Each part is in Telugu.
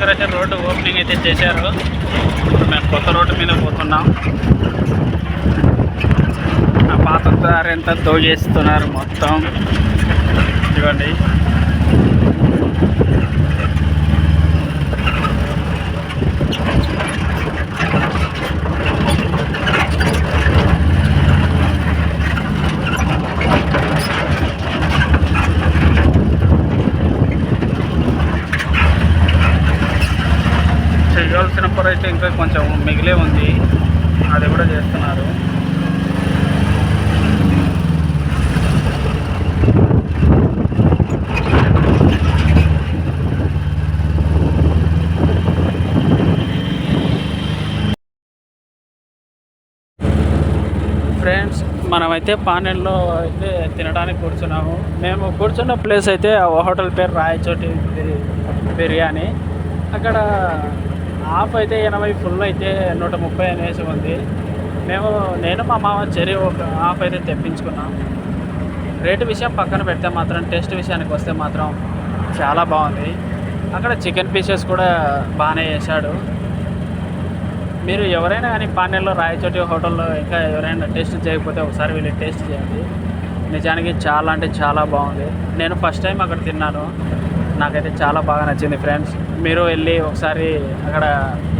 దగ్గర అయితే రోడ్డు ఓపెనింగ్ అయితే చేశారు. మేము కొత్త రోడ్డు మీద పోతున్నాం. ఆ పాత దారి అంతా దోచేస్తున్నారు మొత్తం. ఇవ్వండి, చేయాల్సిన పని అయితే ఇంకా కొంచెం మిగిలే ఉంది, అది కూడా చేస్తున్నారు. ఫ్రెండ్స్, మనమైతే పానెల్లో అయితే తినడానికి కూర్చున్నాము. మేము కూర్చున్న ప్లేస్ అయితే హోటల్ పేరు రాయచోటి బిర్యానీ. అక్కడ హాఫ్ అయితే 80, ఫుల్ అయితే 130 అనేసి ఉంది. నేను మా మామ చెరి ఒక హాఫ్ అయితే తెప్పించుకున్నాం. రేటు విషయం పక్కన పెడితే మాత్రం టేస్ట్ విషయానికి వస్తే మాత్రం చాలా బాగుంది. అక్కడ చికెన్ పీసెస్ కూడా బాగానే చేశాడు. మీరు ఎవరైనా కానీ పానెల్లో రాయచోటి హోటల్లో ఇంకా ఎవరైనా టేస్ట్ చేయకపోతే ఒకసారి వెళ్ళి టేస్ట్ చేయండి. నిజానికి చాలా అంటే చాలా బాగుంది. నేను ఫస్ట్ టైం అక్కడ తిన్నాను, నాకైతే చాలా బాగా నచ్చింది. ఫ్రెండ్స్, మీరు వెళ్ళి ఒకసారి అక్కడ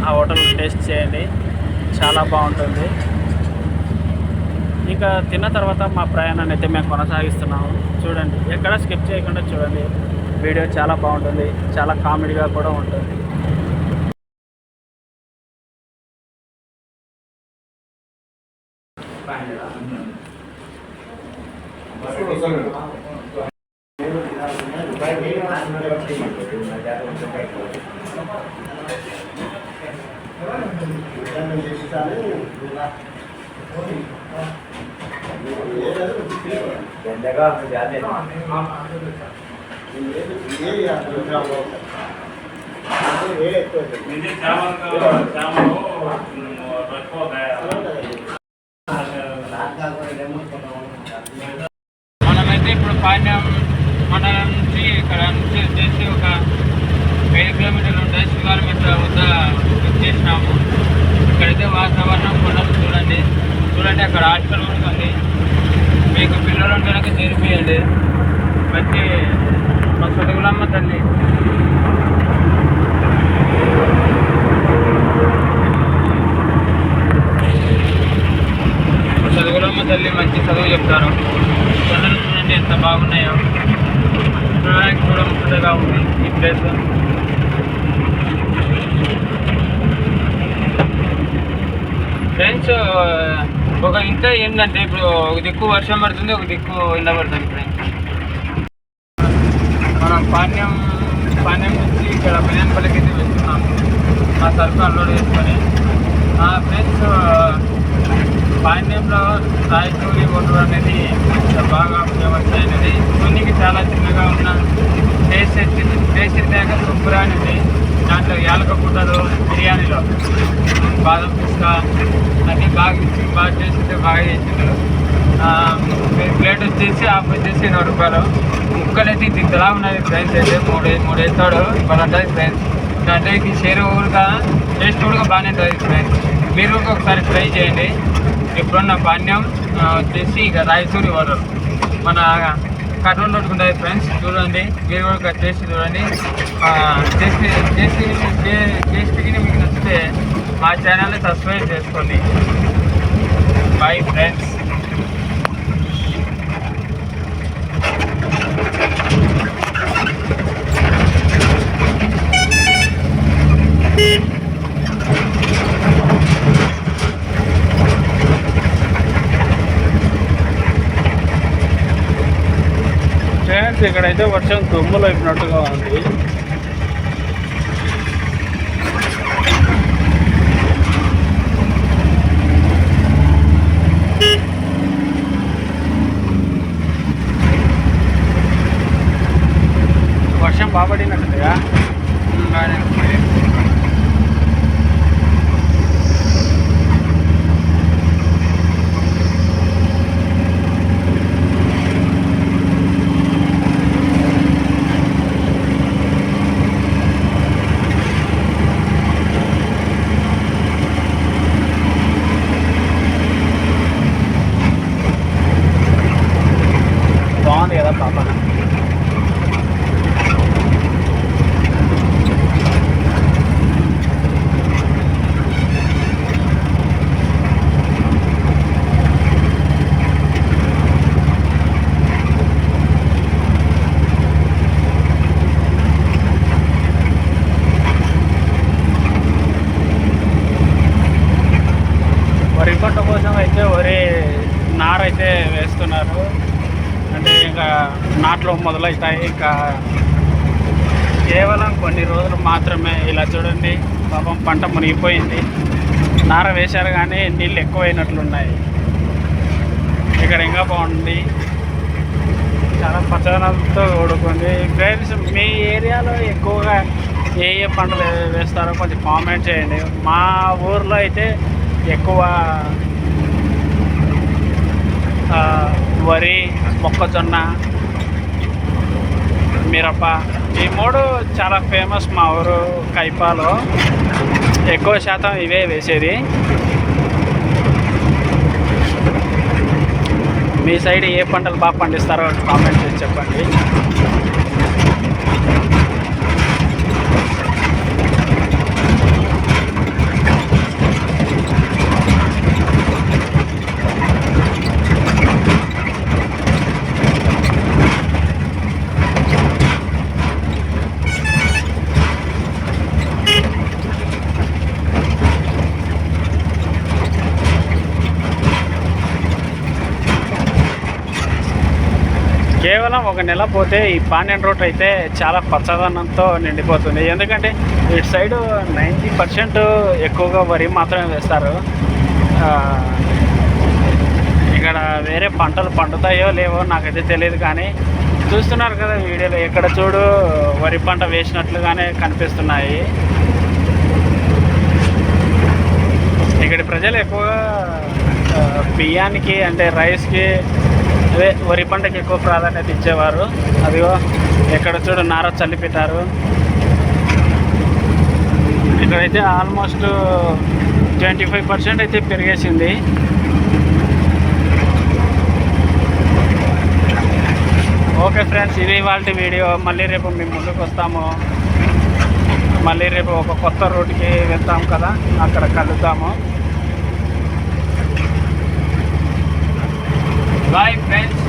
ఆ హోటల్ టేస్ట్ చేయండి, చాలా బాగుంటుంది. ఇంకా తిన్న తర్వాత మా ప్రయాణాన్ని అయితే మేము కొనసాగిస్తున్నాము. చూడండి, ఎక్కడ స్కిప్ చేయకుండా చూడండి. వీడియో చాలా బాగుంటుంది, చాలా కామెడీగా కూడా ఉంటుంది. మనమైతే ఇప్పుడు పాండ్యం మండలం నుంచి ఇక్కడ నుంచి వచ్చేసి ఒక 5 కిలోమీటర్లు ఉంటాయి, శివాలమిత్ర వద్ద వచ్చేసినాము. ఇక్కడైతే వాతావరణం కొండలు చూడండి. అక్కడ హాస్టల్ కూడా ఉంది. మీకు పిల్లలు కనుక చేరిపోయండి. మంచి మా చదువులమ్మ తల్లి. చదువులమ్మ తల్లి మంచి చదువు చెప్తారు. కొండలు చూడండి ఎంత బాగున్నాయో. చూడడానికి కూడా ముచ్చటగా ఉంది ఈ ప్లేస్. ఫ్రెండ్స్, ఒక ఇంత ఏంటంటే ఇప్పుడు ఒక దిక్కు వర్షం పడుతుంది, ఒక దిక్కు ఎండ పడుతుంది. ఫ్రెండ్స్, మనం పాణ్యం నుంచి ఇక్కడ బిర్యానీపల్లికి అయితే వెళ్తున్నాము. మా సరుకు అన్లోడ్ చేసుకొని. ఫ్రెండ్స్, పాణ్యంలో రాయచూరి హోటల్ అనేది బాగా ఫేమస్ అయినది. చూనికి చాలా చిన్నగా ఉన్న టేస్ట్ దాకా సూపర్ అనేది. దాంట్లో యాలక పుట్టలు, బిర్యానీలో బాదం పిస్తా అన్నీ బాగా చేసింటే బాగా చేసిండ్రు. ప్లేట్ వచ్చేసి హాఫ్ వచ్చేసి 100 రూపాయలు. ముక్కలు అయితే ఇంతలా ఉన్నది. ఫ్రెండ్స్ అయితే మూడు వేస్తాడు ఇవాళ ఉంటుంది. ఫ్రెండ్స్, దాంట్లోకి షేర్ ఊరుగా టేస్ట్ కూడా బాగానే ఉంటుంది. ఫ్రెండ్స్, మీరు కూడా ఒకసారి ట్రై చేయండి. ఎప్పుడున్న పాణ్యం వచ్చేసి ఇక రాయచూరి హోటల్ మన కర్నూలు రోడ్డు ఉంటుంది. ఫ్రెండ్స్, చూడండి, మీరు కూడా టేస్ట్ చూడండి. టేస్ట్కి మీకు నచ్చితే మా ఛానల్ని సబ్స్క్రైబ్ చేసుకోండి. Bye friends. ఫ్రెండ్స్, ఇక్కడైతే వర్షం దుమ్ములు అయిపోయినట్టుగా ఉంది. వర్షం బాబడినట్టుగా నారైతే వేస్తున్నారు. అంటే ఇంకా నాట్లు మొదలవుతాయి. ఇంకా కేవలం కొన్ని రోజులు మాత్రమే. ఇలా చూడండి, పాపం పంట మునిగిపోయింది. నార వేశారు కానీ నీళ్ళు ఎక్కువైనట్లున్నాయి. ఇక్కడ ఇంకా బాగుంది, చాలా పచ్చదనంతో కూడుకుంది. ఫ్రెండ్స్, మీ ఏరియాలో ఎక్కువగా ఏ ఏ పంటలు వేస్తారో కొంచెం కామెంట్ చేయండి. మా ఊర్లో అయితే ఎక్కువ వరి, మొక్కజొన్న, మిరప, ఈ మూడు చాలా ఫేమస్. మా ఊరు కైపాలో ఎక్కువ శాతం ఇవే వేసేది. మీ సైడ్ ఏ పంటలు బాగా పండిస్తారో కామెంట్ చేసి చెప్పండి. కేవలం ఒక నెల పోతే ఈ పాండ్యన్ రోడ్ అయితే చాలా పచ్చదనంతో నిండిపోతుంది. ఎందుకంటే ఇటు సైడు 90% ఎక్కువగా వరి మాత్రమే వేస్తారు. ఇక్కడ వేరే పంటలు పండుతాయో లేవో నాకైతే తెలియదు, కానీ చూస్తున్నారు కదా వీడియోలో, ఎక్కడ చూడు వరి పంట వేసినట్లుగానే కనిపిస్తున్నాయి. ఇక్కడ ప్రజలు ఎక్కువగా బియ్యానికి అంటే రైస్కి, అదే వరి పంటకి ఎక్కువ ప్రాధాన్యత ఇచ్చేవారు. అదిగో ఎక్కడ చూడు నార చల్లి పెట్టారు. ఇక్కడైతే ఆల్మోస్ట్ 25% అయితే పెరిగేసింది. ఓకే ఫ్రెండ్స్, ఇది ఇవాళ వీడియో. మళ్ళీ రేపు మేము ముందుకు వస్తాము. మళ్ళీ రేపు ఒక కొత్త రూట్కి వెళ్తాం కదా, అక్కడ కలుద్దాము. Bye friends.